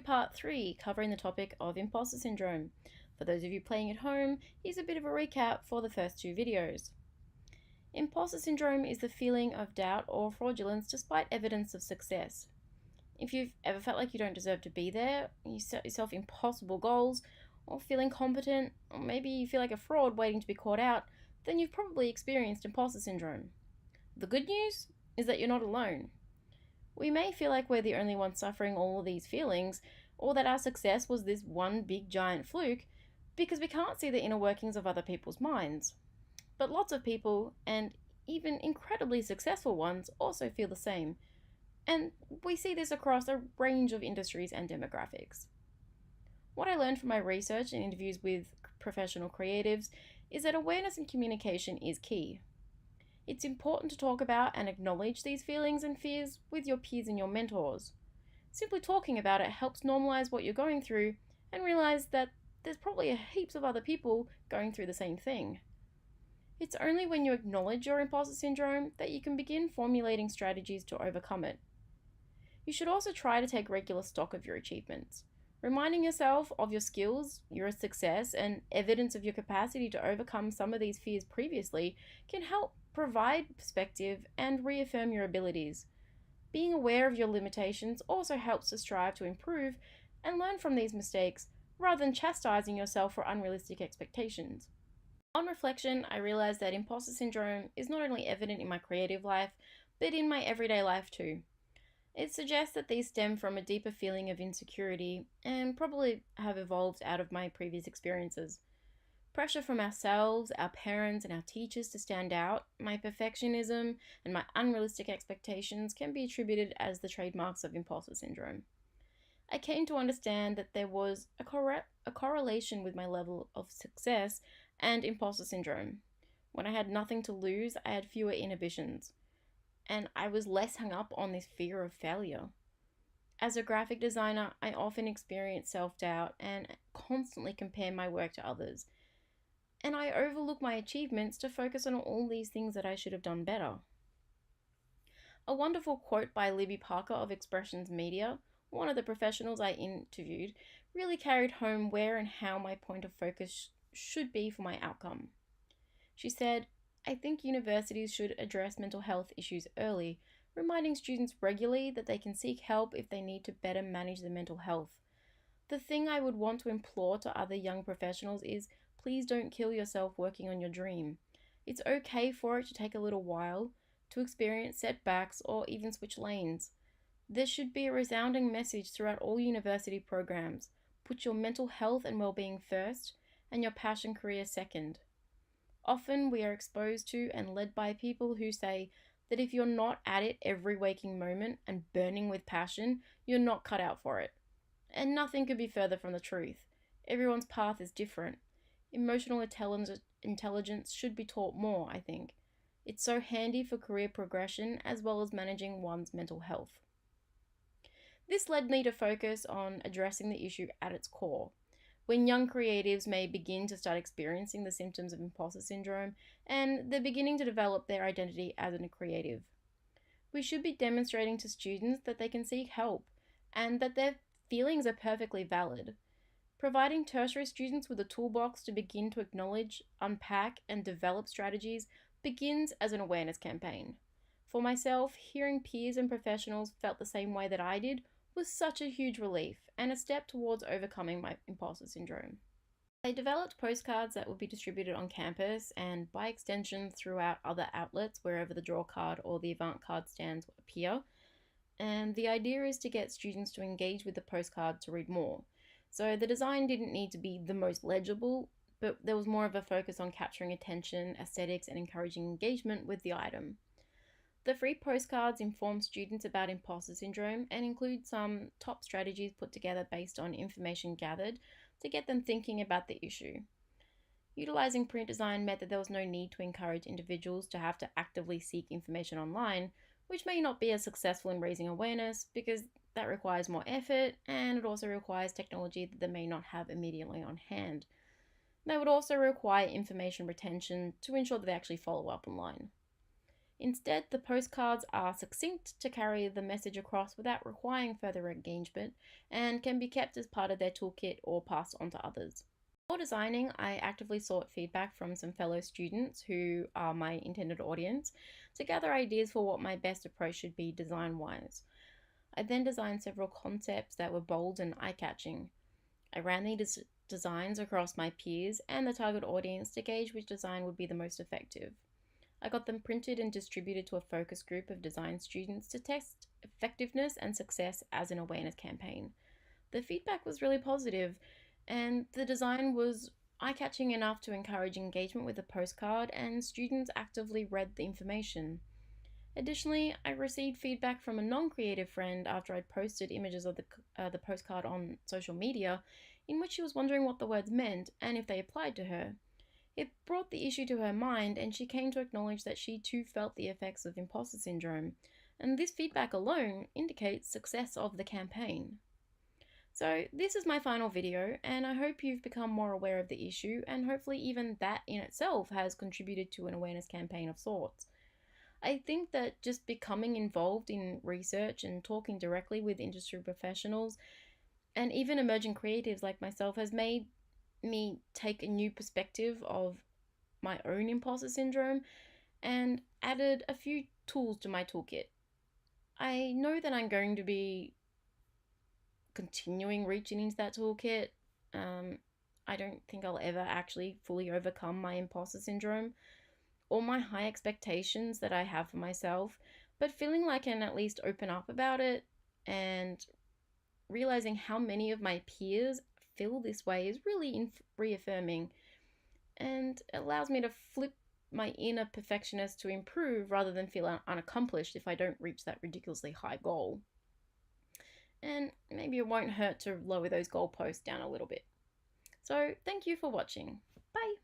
part 3, covering the topic of imposter syndrome. For those of you playing at home, here's a bit of a recap for the first 2 videos. Imposter syndrome is the feeling of doubt or fraudulence despite evidence of success. If you've ever felt like you don't deserve to be there, you set yourself impossible goals, or feel incompetent, or maybe you feel like a fraud waiting to be caught out, then you've probably experienced imposter syndrome. The good news is that you're not alone. We may feel like we're the only ones suffering all of these feelings, or that our success was this one big giant fluke, because we can't see the inner workings of other people's minds. But lots of people, and even incredibly successful ones, also feel the same. And we see this across a range of industries and demographics. What I learned from my research and interviews with professional creatives is that awareness and communication is key. It's important to talk about and acknowledge these feelings and fears with your peers and your mentors. Simply talking about it helps normalize what you're going through and realize that there's probably heaps of other people going through the same thing. It's only when you acknowledge your imposter syndrome that you can begin formulating strategies to overcome it. You should also try to take regular stock of your achievements. Reminding yourself of your skills, your success, and evidence of your capacity to overcome some of these fears previously can help provide perspective and reaffirm your abilities. Being aware of your limitations also helps to strive to improve and learn from these mistakes rather than chastising yourself for unrealistic expectations. On reflection, I realized that imposter syndrome is not only evident in my creative life, but in my everyday life too. It suggests that these stem from a deeper feeling of insecurity and probably have evolved out of my previous experiences. Pressure from ourselves, our parents, and our teachers to stand out, my perfectionism, and my unrealistic expectations can be attributed as the trademarks of imposter syndrome. I came to understand that there was a correlation with my level of success and imposter syndrome. When I had nothing to lose, I had fewer inhibitions, and I was less hung up on this fear of failure. As a graphic designer, I often experience self-doubt and constantly compare my work to others. And I overlook my achievements to focus on all these things that I should have done better. A wonderful quote by Libby Parker of Expressions Media, one of the professionals I interviewed, really carried home where and how my point of focus should be for my outcome. She said, "I think universities should address mental health issues early, reminding students regularly that they can seek help if they need to better manage their mental health. The thing I would want to implore to other young professionals is, please don't kill yourself working on your dream. It's okay for it to take a little while, to experience setbacks or even switch lanes. There should be a resounding message throughout all university programs. Put your mental health and well-being first, and your passion career second." Often we are exposed to and led by people who say that if you're not at it every waking moment and burning with passion, you're not cut out for it. And nothing could be further from the truth. Everyone's path is different. Emotional intelligence should be taught more, I think. It's so handy for career progression as well as managing one's mental health. This led me to focus on addressing the issue at its core. When young creatives may begin to start experiencing the symptoms of imposter syndrome and they're beginning to develop their identity as a creative. We should be demonstrating to students that they can seek help and that their feelings are perfectly valid. Providing tertiary students with a toolbox to begin to acknowledge, unpack, and develop strategies begins as an awareness campaign. For myself, hearing peers and professionals felt the same way that I did was such a huge relief and a step towards overcoming my imposter syndrome. I developed postcards that would be distributed on campus and by extension throughout other outlets wherever the draw card or the avant card stands appear. And the idea is to get students to engage with the postcard to read more. So the design didn't need to be the most legible, but there was more of a focus on capturing attention, aesthetics, and encouraging engagement with the item. The free postcards inform students about imposter syndrome and include some top strategies put together based on information gathered to get them thinking about the issue. Utilizing print design meant that there was no need to encourage individuals to have to actively seek information online, which may not be as successful in raising awareness because that requires more effort and it also requires technology that they may not have immediately on hand. They would also require information retention to ensure that they actually follow up online. Instead, the postcards are succinct to carry the message across without requiring further engagement and can be kept as part of their toolkit or passed on to others. Before designing, I actively sought feedback from some fellow students who are my intended audience to gather ideas for what my best approach should be design-wise. I then designed several concepts that were bold and eye-catching. I ran these designs across my peers and the target audience to gauge which design would be the most effective. I got them printed and distributed to a focus group of design students to test effectiveness and success as an awareness campaign. The feedback was really positive, and the design was eye-catching enough to encourage engagement with the postcard, and students actively read the information. Additionally, I received feedback from a non-creative friend after I'd posted images of the postcard on social media, in which she was wondering what the words meant and if they applied to her. It brought the issue to her mind, and she came to acknowledge that she too felt the effects of imposter syndrome, and this feedback alone indicates success of the campaign. So this is my final video, and I hope you've become more aware of the issue, and hopefully even that in itself has contributed to an awareness campaign of sorts. I think that just becoming involved in research and talking directly with industry professionals and even emerging creatives like myself has made me take a new perspective of my own imposter syndrome and added a few tools to my toolkit. I know that I'm going to be continuing reaching into that toolkit. I don't think I'll ever actually fully overcome my imposter syndrome or my high expectations that I have for myself, but feeling like I can at least open up about it and realizing how many of my peers feel this way is really reaffirming, and allows me to flip my inner perfectionist to improve rather than feel unaccomplished if I don't reach that ridiculously high goal. And maybe it won't hurt to lower those goalposts down a little bit. So thank you for watching. Bye!